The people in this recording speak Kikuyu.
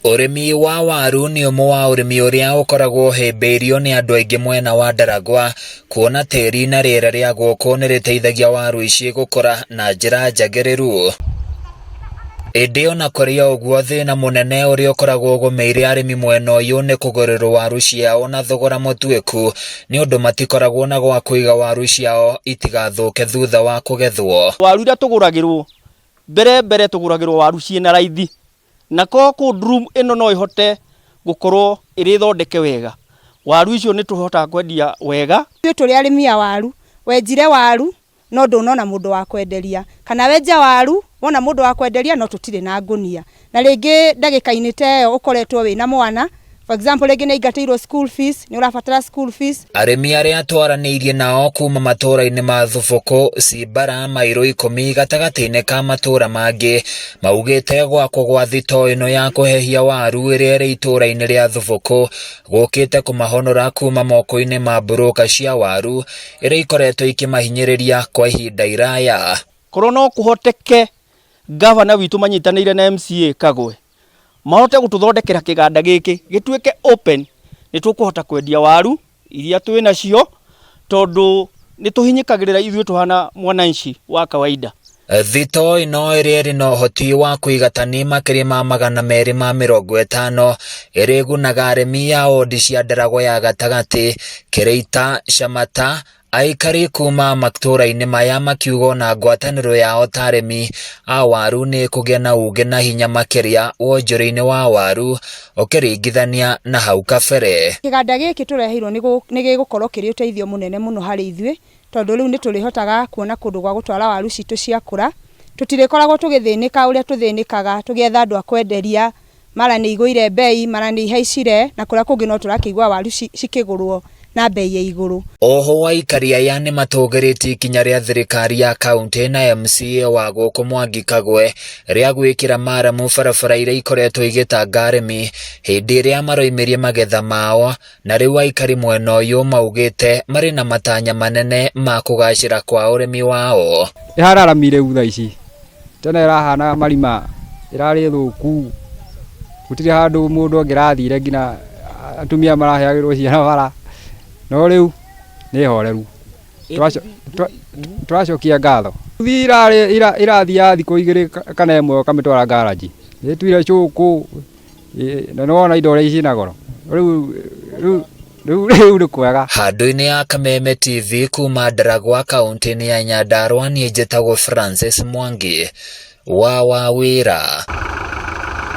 Urimi wa waru ni umwe wa urimi uria ukoragwo himbirio ni andu aingi mwena wa Ndaragwa, kuona tiri na riera ria guku ni riteithagia waru ici gukura na njira njagiriru. Indi ona kuri uguo thina munene uria ukoragwo ugumiire arimi mwena uyu ni kugurirwo waru ciao na thogora mutuiku, ni undu matikoragwo na gwa kuiga waru ciao itigathuke thutha wa kugethwo. Waru iria tuguragirwo mbere tuguragirwo waru ciina raithi, na ko drum ino no ihote gukorwo iri thondeke wega. Waru icio ni tuhota kwendia wega. Tuli arimi a waru, wenjire waru no ndunona mundu wa kwenderia, kana wenja waru wona mundu wa kwenderia no tutire na ngunia. Na ringi ndagika-ini teyo ukoretwo wina mwana, for example ringi ni ingatirwo school fees, ni urabatara school fees. Arimi aria twaraniirie nao kuma matura-ini ma Thubuku, Cimbara, Mairo 10 gatagati-ini ka matura mangi maugite gwakwo gwa thito ino ya kuhehia waru iria iri itura-ini ria Thubuku gukite kumahonora kuma moko-ini ma broka cia waru iria ikoretwo ikimahinyiriria kwa ihinda iraya. Korwo no kuhoteke gavana witu manyitanire na MCA Kagwe mahote gututhondekera kiganda giki gituike open, ni tukuhota kwendia waru iria twi nacio tondu ni tuhinyikagirira ithuĩ tuhana mwananchi wa kawaida. Thito ino iria iri na uhoti wa kuigatani makiri ma 250 iri gunaga arimi a wodi cia Ndaragwa ya gatagati, Kĩrĩita, Chamata, aikari kuma matura-ini maya makiugo na ngwataniro yao ta arimi a waru ni kugia na uge na hinya makiria wonjoro-ini wa waru ukiringithania na hau kabere. Kiganda giki turehirwo ni gigukorwo kiri uteithio munene muno hari ithuĩ, tondu riu ni turihotaga kuona kundu gwa gutwara waru citu ciakura. Tutirikoragwo tugithinika uria tuthinikaga tugietha andu a kwenderia, mara ni igũire bei, mara ni ihaicire, na kuria kungi no turakigwa waru cikigurwo na bei ya iguru. Oho aikari aya ni matũgĩrĩtie ikinya ria thirikari ya kaunti na MCA wa gũkũ Mwangi Kagwe ria gwikira maramu barabara iria ikoretwo igitanga arimi hindi iria maroimirie magetha mao, na riu aikari mwena uyu maugite mari na matanya manene ma kugacira kwa urimi wao. Ihararamire utha ici tena irahana marima irari thuku, gutiri handu mundu angirathire ngina atumia maraheagirwo ciana bara, no riu ni horeru turacokia ngatho. Irathia thikũ 2 kana 1 kamitwara garage nitwire cuku na nona indo iria ciina goro riu ni kwega. Handu-ini ya Kameme TV kuma Ndaragwa kaunti-ini ya Nyandarua, ni njĩtagwo Francis Mwangi wa Wawira.